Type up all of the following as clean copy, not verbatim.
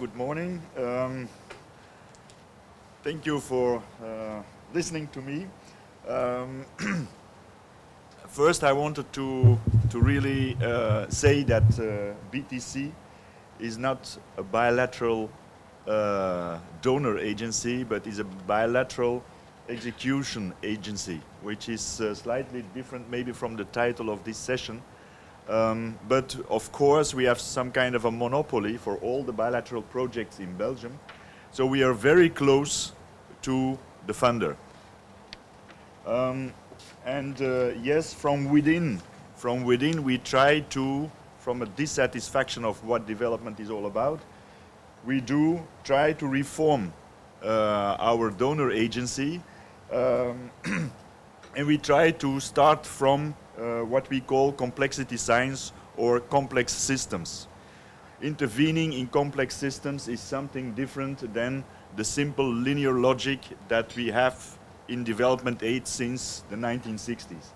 good morning. Thank you for listening to me. First, I wanted to really say that BTC is not a bilateral donor agency, but is a bilateral execution agency, which is slightly different maybe from the title of this session. But of course, we have some kind of a monopoly for all the bilateral projects in Belgium. So we are very close to the funder. Yes, from within we try to, from a dissatisfaction of what development is all about, we do try to reform our donor agency, and we try to start from what we call complexity science or complex systems. Intervening in complex systems is something different than the simple linear logic that we have in development aid since the 1960s.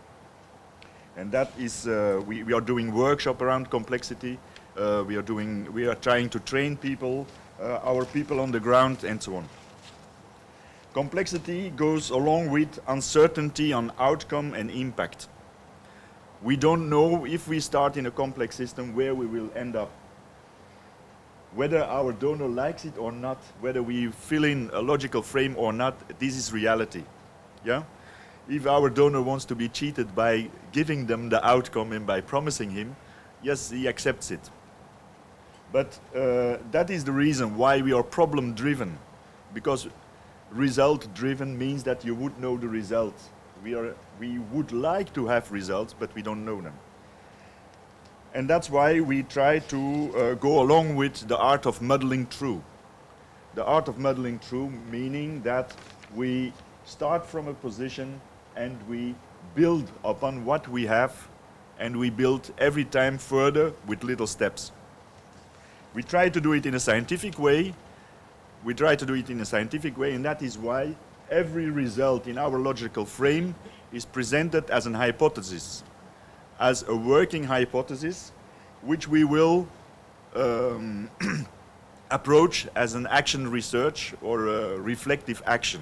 And that is, we are doing workshop around complexity, we are trying to train people, our people on the ground, and so on. Complexity goes along with uncertainty on outcome and impact. We don't know if we start in a complex system where we will end up. Whether our donor likes it or not, whether we fill in a logical frame or not, this is reality. Yeah? If our donor wants to be cheated by giving them the outcome and by promising him, yes, he accepts it. But that is the reason why we are problem-driven, because result-driven means that you would know the results. We would like to have results, but we don't know them. And that's why we try to go along with the art of muddling through. The art of muddling through meaning that we start from a position and we build upon what we have, and we build every time further with little steps. We try to do it in a scientific way. And that is why every result in our logical frame is presented as an hypothesis, as a working hypothesis, which we will approach as an action research or a reflective action,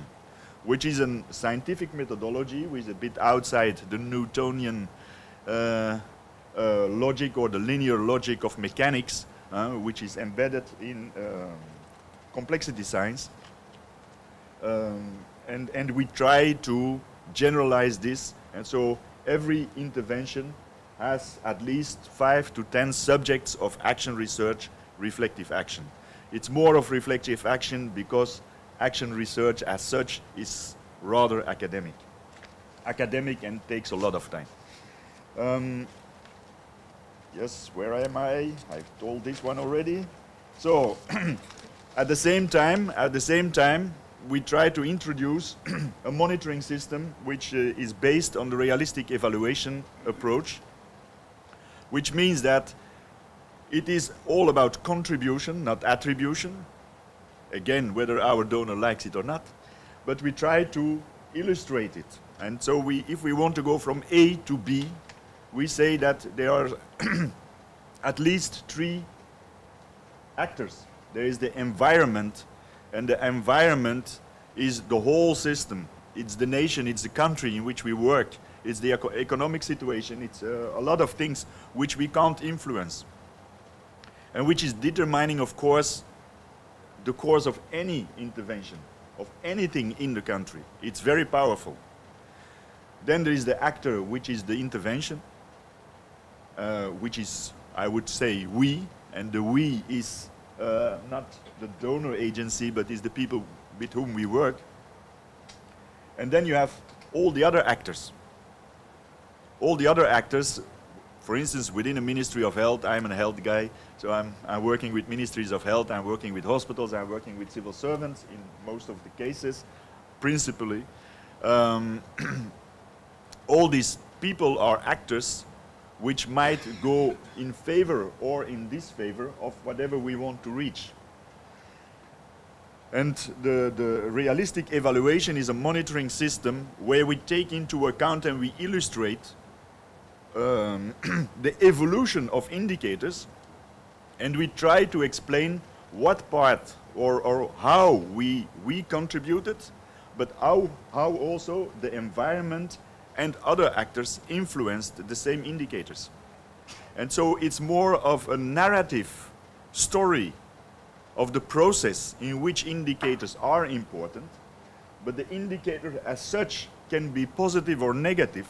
which is a scientific methodology which is a bit outside the Newtonian logic or the linear logic of mechanics, which is embedded in complexity science. And we try to generalize this, and so every intervention has at least 5 to 10 subjects of action research, reflective action. It's more of reflective action because action research as such is rather academic. Academic and takes a lot of time. Yes, where am I? I've told this one already. So, at the same time, we try to introduce a monitoring system which is based on the realistic evaluation approach, which means that it is all about contribution, not attribution. Again, whether our donor likes it or not, but we try to illustrate it. And so if we want to go from A to B, we say that there are at least 3 actors. There is the environment, and the environment is the whole system. It's the nation, it's the country in which we work, it's the economic situation, it's a lot of things which we can't influence, and which is determining, of course, the course of any intervention, of anything in the country. It's very powerful. Then there is the actor, which is the intervention, which is, I would say, we, and the we is not the donor agency, but is the people with whom we work. And then you have all the other actors. All the other actors, for instance, within a Ministry of Health, I'm a health guy, so I'm working with ministries of health, I'm working with hospitals, I'm working with civil servants in most of the cases, principally. All these people are actors which might go in favor or in disfavor of whatever we want to reach. And the realistic evaluation is a monitoring system where we take into account and we illustrate the evolution of indicators, and we try to explain what part or how we contributed, but how also the environment and other actors influenced the same indicators. And so it's more of a narrative story of the process in which indicators are important, but the indicator as such can be positive or negative.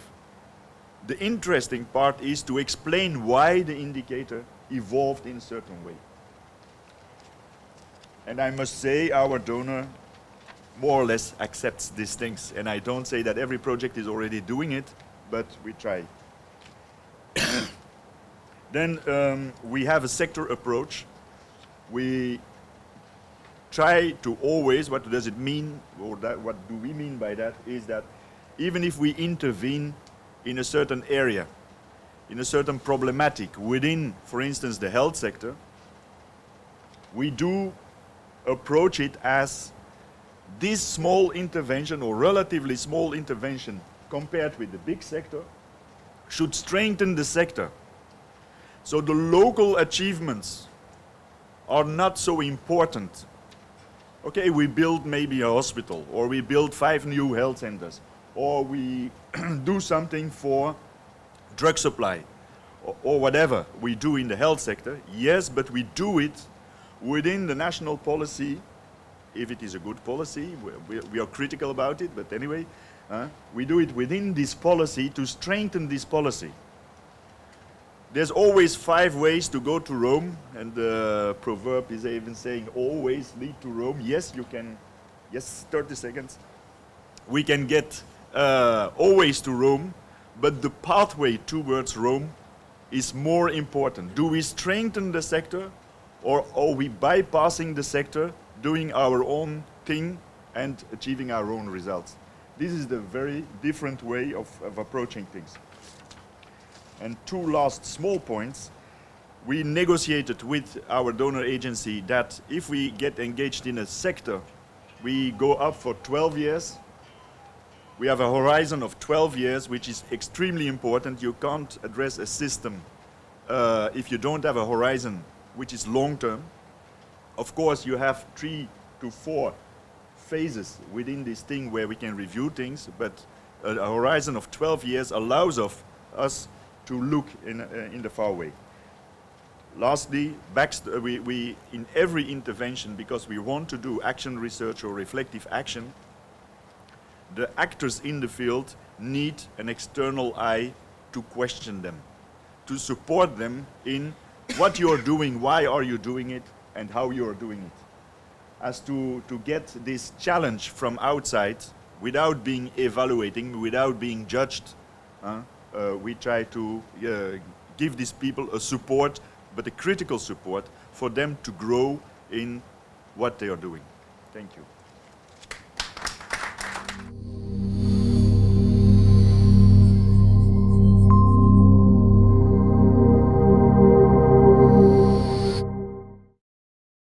The interesting part is to explain why the indicator evolved in a certain way. And I must say our donor more or less accepts these things. And I don't say that every project is already doing it, but we try. Then we have a sector approach. We try to always, what does it mean, or what do we mean by that, is that even if we intervene in a certain area, in a certain problematic within, for instance, the health sector, we do approach it as this small intervention or relatively small intervention compared with the big sector should strengthen the sector. So the local achievements are not so important. Okay, we build maybe a hospital, or we build 5 new health centers, or we do something for drug supply, or whatever we do in the health sector. Yes, but we do it within the national policy, if it is a good policy. We are critical about it, but anyway, we do it within this policy to strengthen this policy. There's always 5 ways to go to Rome, and the proverb is even saying, always lead to Rome. Yes, you can, yes, 30 seconds. We can get always to Rome, but the pathway towards Rome is more important. Do we strengthen the sector, or are we bypassing the sector, doing our own thing and achieving our own results? This is the very different way of approaching things. And 2 last small points. We negotiated with our donor agency that if we get engaged in a sector, we go up for 12 years. We have a horizon of 12 years, which is extremely important. You can't address a system if you don't have a horizon which is long-term. Of course, you have 3 to 4 phases within this thing where we can review things, but a horizon of 12 years allows us to look in the far way. Lastly, we in every intervention, because we want to do action research or reflective action, the actors in the field need an external eye to question them, to support them in what you're doing, why are you doing it, and how you're doing it. As to get this challenge from outside without being evaluating, without being judged, we try to give these people a support, but a critical support for them to grow in what they are doing. Thank you.